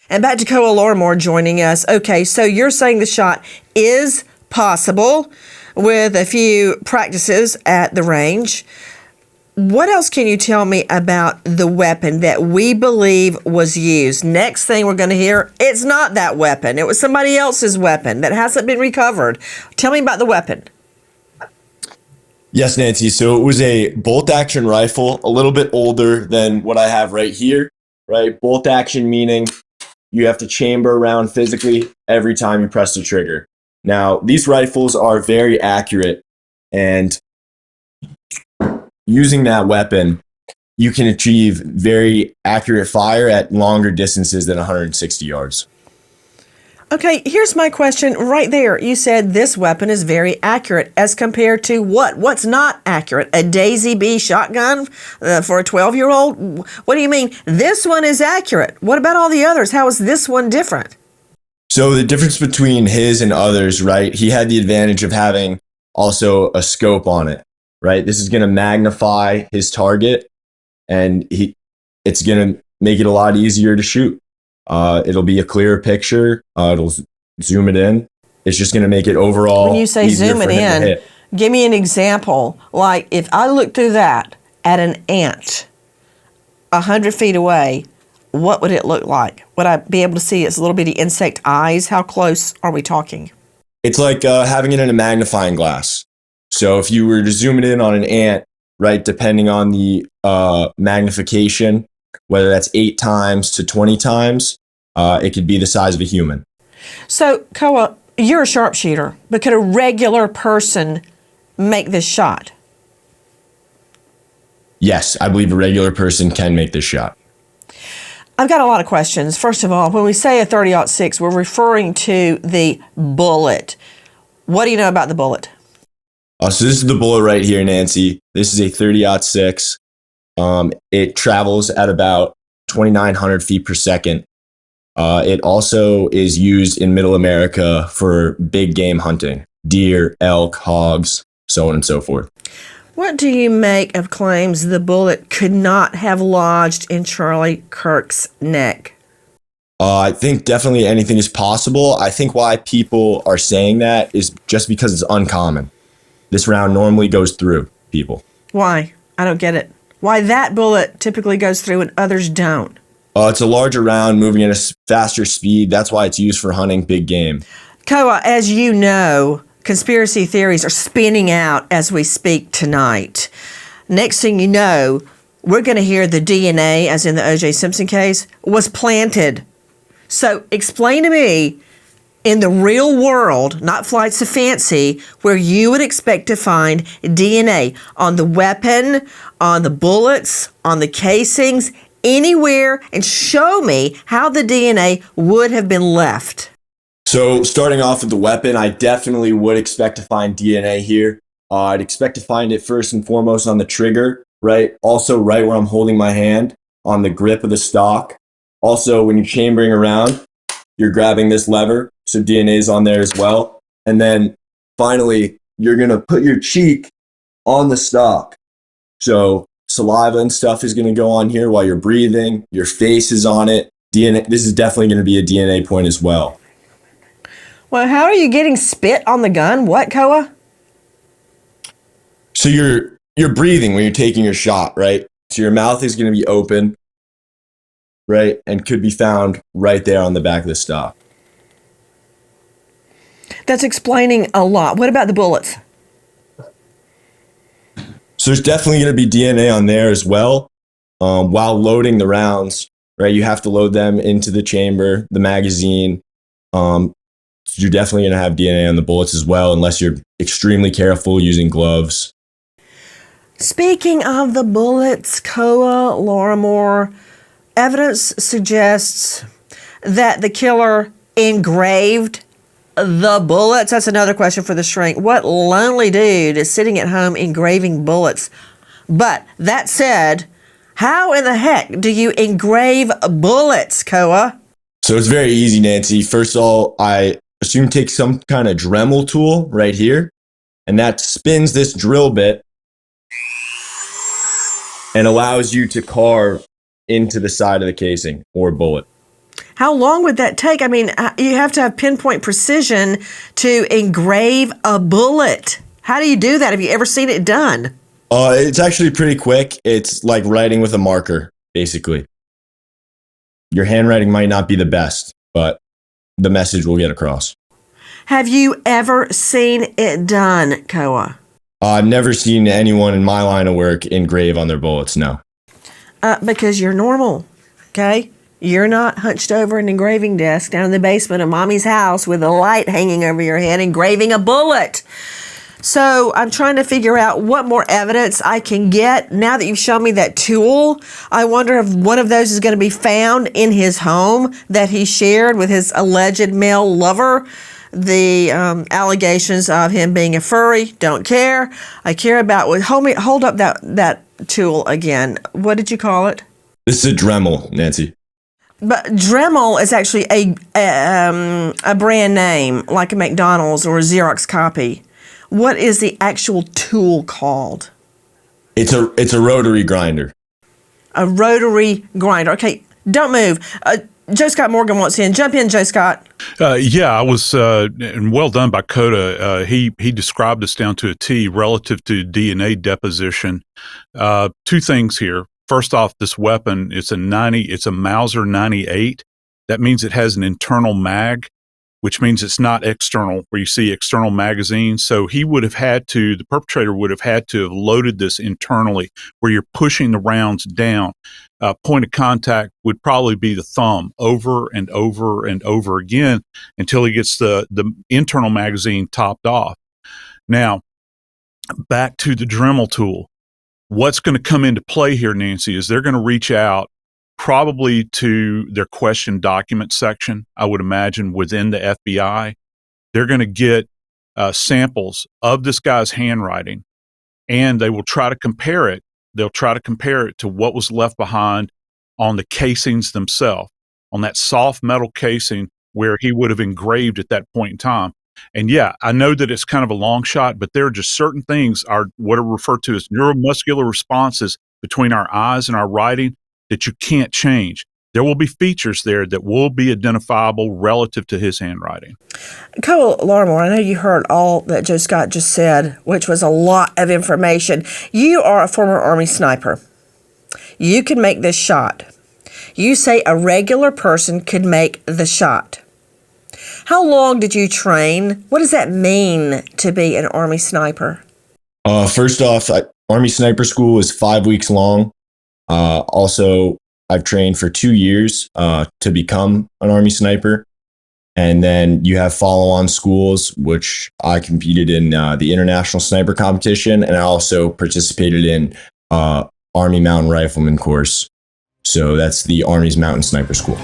And back to Koa Lorimor joining us. Okay, so you're saying the shot is possible with a few practices at the range. What else can you tell me about the weapon that we believe was used? Next thing we're going to hear, it's not that weapon. It was somebody else's weapon that hasn't been recovered. Tell me about the weapon. Yes, Nancy. So it was a bolt action rifle, a little bit older than what I have right here, right? Bolt action meaning you have to chamber around physically every time you press the trigger. Now, these rifles are very accurate, and using that weapon, you can achieve very accurate fire at longer distances than 160 yards. Okay, here's my question right there. You said this weapon is very accurate as compared to what? What's not accurate? A Daisy B shotgun for a 12-year-old? What do you mean? This one is accurate. What about all the others? How is this one different? So the difference between his and others, right? He had the advantage of having also a scope on it, right? This is going to magnify his target, and it's going to make it a lot easier to shoot. It'll be a clearer picture. It'll zoom it in. It's just going to make it overall. When you say zoom it in, give me an example. Like if I look through that at an ant 100 feet away, what would it look like? Would I be able to see its little bitty insect eyes? How close are we talking? It's like having it in a magnifying glass. So if you were to zoom it in on an ant, right, depending on the magnification, whether that's 8 times to 20 times, it could be the size of a human. So, Koa, you're a sharpshooter, but could a regular person make this shot? Yes, I believe a regular person can make this shot. I've got a lot of questions. First of all, when we say a 30-06, we're referring to the bullet. What do you know about the bullet? So this is the bullet right here, Nancy. This is a 30-06. It travels at about 2,900 feet per second. It also is used in Middle America for big game hunting, deer, elk, hogs, so on and so forth. What do you make of claims the bullet could not have lodged in Charlie Kirk's neck? I think definitely anything is possible. I think why people are saying that is just because it's uncommon. This round normally goes through people. Why? I don't get it. Why that bullet typically goes through and others don't? It's a larger round moving at a faster speed. That's why it's used for hunting big game. Koa, as you know, conspiracy theories are spinning out as we speak tonight. Next thing you know, we're going to hear the DNA, as in the O.J. Simpson case, was planted. So explain to me, in the real world, not flights of fancy, where you would expect to find DNA on the weapon, on the bullets, on the casings, anywhere, and show me how the DNA would have been left. So starting off with the weapon, I definitely would expect to find DNA here. I'd expect to find it first and foremost on the trigger, right? Also right where I'm holding my hand, on the grip of the stock. Also, when you're chambering around, you're grabbing this lever, so DNA is on there as well. And then finally, you're going to put your cheek on the stock. So saliva and stuff is going to go on here while you're breathing. Your face is on it. DNA. This is definitely going to be a DNA point as well. Well, how are you getting spit on the gun? What, Koa? So you're breathing when you're taking your shot, right? So your mouth is going to be open, right? And could be found right there on the back of the stock. That's explaining a lot. What about the bullets? So there's definitely going to be DNA on there as well. While loading the rounds, right? You have to load them into the chamber, the magazine. So you're definitely going to have DNA on the bullets as well, unless you're extremely careful using gloves. Speaking of the bullets, Koa Lorimor, evidence suggests that the killer engraved the bullets. That's another question for the shrink. What lonely dude is sitting at home engraving bullets? But that said, how in the heck do you engrave bullets, Koa? So it's very easy, Nancy. First of all, I assume take some kind of Dremel tool right here, and that spins this drill bit and allows you to carve into the side of the casing or bullet. How long would that take? I mean, you have to have pinpoint precision to engrave a bullet. How do you do that? Have you ever seen it done? It's actually pretty quick. It's like writing with a marker, basically. Your handwriting might not be the best, but the message will get across. Have you ever seen it done, Koa? I've never seen anyone in my line of work engrave on their bullets, no. Because you're normal, okay? You're not hunched over an engraving desk down in the basement of mommy's house with a light hanging over your head engraving a bullet. So I'm trying to figure out what more evidence I can get. Now that you've shown me that tool, I wonder if one of those is going to be found in his home that he shared with his alleged male lover. The allegations of him being a furry, don't care. I care about, hold up that tool again. What did you call it? This is a Dremel, Nancy. But Dremel is actually a brand name, like a McDonald's or a Xerox copy. What is the actual tool called? It's a rotary grinder. A rotary grinder. Okay, don't move. Joe Scott Morgan wants in. Jump in, Joe Scott. Yeah, I was, and well done by Coda. He described this down to a T relative to DNA deposition. Two things here. First off, this weapon, it's a Mauser 98. That means it has an internal mag, which means it's not external, where you see external magazines. So the perpetrator would have had to have loaded this internally, where you're pushing the rounds down. Point of contact would probably be the thumb over and over and over again until he gets the internal magazine topped off. Now, back to the Dremel tool. What's going to come into play here, Nancy, is they're going to reach out probably to their question document section, I would imagine, within the FBI. They're going to get samples of this guy's handwriting, and they will try to compare it. They'll try to compare it to what was left behind on the casings themselves, on that soft metal casing where he would have engraved at that point in time. And yeah, I know that it's kind of a long shot, but there are just certain things, are what are referred to as neuromuscular responses between our eyes and our writing, that you can't change. There will be features there that will be identifiable relative to his handwriting. Koa Lorimor, I know you heard all that Joe Scott just said, which was a lot of information. You are a former Army sniper. You can make this shot. You say a regular person could make the shot. How long did you train? What does that mean to be an Army sniper? First off, Army sniper school is 5 weeks long. Also, I've trained for 2 years to become an Army sniper. And then you have follow-on schools, which I competed in the International Sniper Competition, and I also participated in Army Mountain Rifleman course. So that's the Army's Mountain Sniper School.